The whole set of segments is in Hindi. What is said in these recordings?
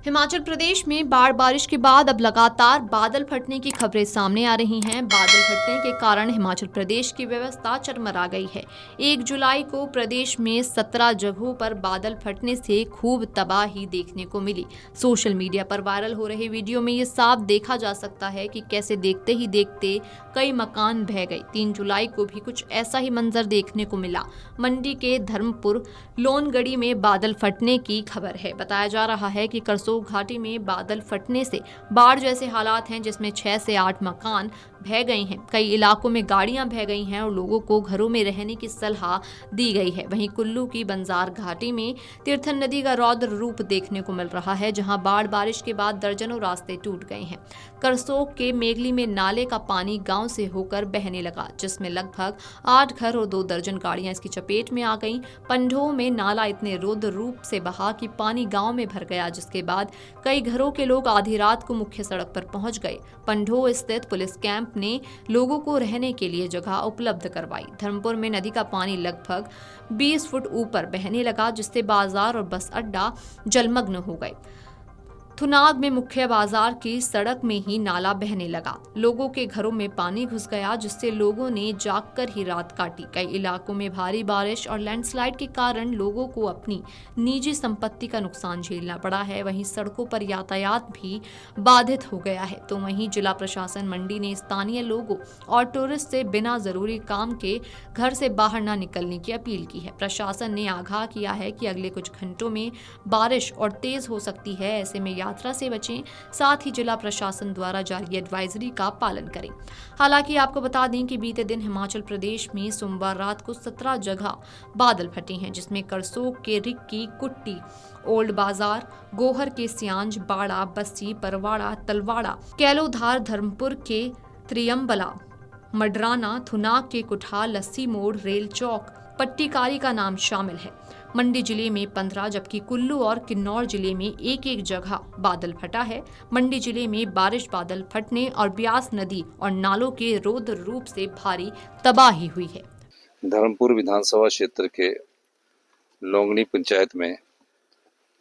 हिमाचल प्रदेश में बारिश के बाद अब लगातार बादल फटने की खबरें सामने आ रही हैं। बादल फटने के कारण हिमाचल प्रदेश की व्यवस्था चरमरा गई है। 1 जुलाई को प्रदेश में 17 जगहों पर बादल फटने से खूब तबाही देखने को मिली। सोशल मीडिया पर वायरल हो रहे वीडियो में ये साफ देखा जा सकता है कि कैसे देखते ही देखते कई मकान बह गए। 3 जुलाई को भी कुछ ऐसा ही मंजर देखने को मिला। मंडी के धर्मपुर लोनगढ़ी में बादल फटने की खबर है। बताया जा रहा है कि करसोग घाटी में बादल फटने से बाढ़ जैसे हालात हैं, जिसमें 6 से 8 मकान बह गए हैं। कई इलाकों में गाड़ियां बह गई हैं और लोगों को घरों में रहने की सलाह दी गई है। वहीं कुल्लू की बंजार घाटी में तीर्थन नदी का रौद्र रूप देखने को मिल रहा है, जहां बारिश के बाद दर्जनों रास्ते टूट गए हैं। करसोग के मेगली में नाले का पानी गांव से होकर बहने लगा, जिसमें लगभग 8 घर और 2 दर्जन गाड़ियां इसकी चपेट में आ गईं। पंडोह में नाला इतने रौद्र रूप से बहा कि पानी गांव में भर गया, जिसके बाद कई घरों के लोग आधी रात को मुख्य सड़क पर पहुंच गए। पंडोह स्थित पुलिस कैंप ने लोगों को रहने के लिए जगह उपलब्ध करवाई। धर्मपुर में नदी का पानी लगभग 20 फुट ऊपर बहने लगा, जिससे बाजार और बस अड्डा जलमग्न हो गए। थुनाग में मुख्य बाजार की सड़क में ही नाला बहने लगा। लोगों के घरों में पानी घुस गया, जिससे लोगों ने जागकर ही रात काटी। कई इलाकों में भारी बारिश और लैंडस्लाइड के कारण लोगों को अपनी निजी संपत्ति का नुकसान झेलना पड़ा है। वहीं सड़कों पर यातायात भी बाधित हो गया है। तो वहीं जिला प्रशासन मंडी ने स्थानीय लोगों और टूरिस्ट से बिना जरूरी काम के घर से बाहर न निकलने की अपील की है। प्रशासन ने आगाह किया है कि अगले कुछ घंटों में बारिश और तेज हो सकती है। ऐसे में यात्रा से बचें, साथ ही जिला प्रशासन द्वारा जारी एडवाइजरी का पालन करें। हालांकि आपको बता दें कि बीते दिन हिमाचल प्रदेश में सोमवार रात को 17 जगह बादल फटे हैं, जिसमें करसोग के रिक्की, कुट्टी, ओल्ड बाजार, गोहर के सियांज, बाड़ा, बस्सी, परवाड़ा, तलवाड़ा, कैलोधार, धर्मपुर के त्रियम्बला, मडराना, थुनाग के कुठा, लस्सी मोड़, रेल चौक, पट्टीकारी का नाम शामिल है। मंडी जिले में 15 जबकि कुल्लू और किन्नौर जिले में एक जगह बादल फटा है। मंडी जिले में बारिश, बादल फटने और ब्यास नदी और नालों के रौद्र रूप से भारी तबाही हुई है। धर्मपुर विधानसभा क्षेत्र के लोंगनी पंचायत में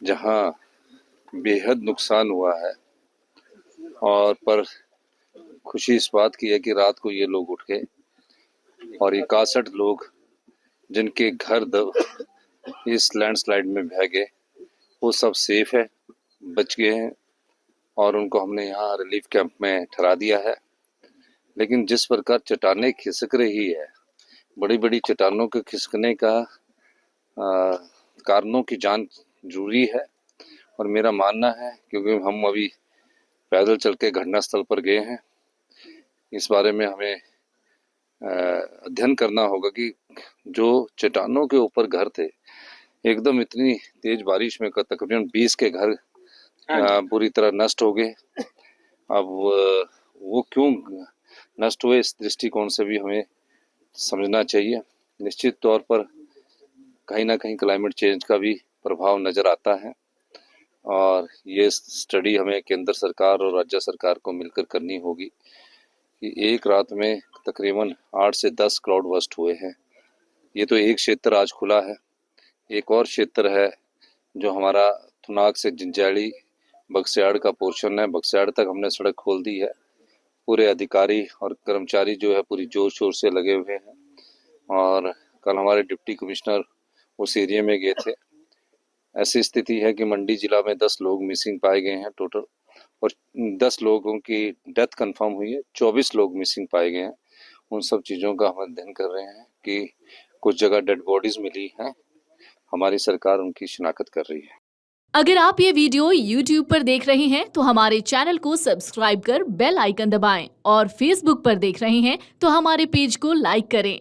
जहां बेहद नुकसान हुआ है, और पर खुशी इस बात की है कि रात को ये लोग उठ गए और 61 लोग जिनके घर इस लैंडस्लाइड में बह गए, वो सब सेफ है, बच गए हैं और उनको हमने यहाँ रिलीफ कैंप में ठहरा दिया है। लेकिन जिस प्रकार चट्टानें खिसक रही है, बड़ी बड़ी चट्टानों के खिसकने का कारणों की जांच जरूरी है। और मेरा मानना है, क्योंकि हम अभी पैदल चल के घटनास्थल पर गए हैं, इस बारे में हमें अध्ययन करना होगा कि जो चट्टानों के ऊपर घर थे, एकदम इतनी तेज बारिश में तकरीबन 20 के घर पूरी तरह नष्ट हो गए। अब वो क्यों नष्ट हुए, इस दृष्टिकोण से भी हमें समझना चाहिए। निश्चित तौर पर कहीं ना कहीं क्लाइमेट चेंज का भी प्रभाव नजर आता है, और ये स्टडी हमें केंद्र सरकार और राज्य सरकार को मिलकर करनी होगी कि एक रात में तकरीबन 8 से 10 क्लाउड बर्स्ट हुए हैं। ये तो एक क्षेत्र आज खुला है। एक और क्षेत्र है जो हमारा थुनाग से जंजैली बगस्याड़ का पोर्शन है। बगस्याड़ तक हमने सड़क खोल दी है। पूरे अधिकारी और कर्मचारी जो है पूरी जोर शोर से लगे हुए हैं, और कल हमारे डिप्टी कमिश्नर उस एरिया में गए थे। ऐसी स्थिति है कि मंडी जिला में 10 लोग मिसिंग पाए गए हैं टोटल, और 10 लोगों की डेथ कंफर्म हुई है, 24 लोग मिसिंग पाए गए हैं। उन सब चीज़ों का हम अध्ययन कर रहे हैं कि कुछ जगह डेड बॉडीज मिली हैं, हमारी सरकार उनकी शिनाख्त कर रही है। अगर आप ये वीडियो YouTube पर देख रहे हैं तो हमारे चैनल को सब्सक्राइब कर बेल आइकन दबाएं, और Facebook पर देख रहे हैं तो हमारे पेज को लाइक करें।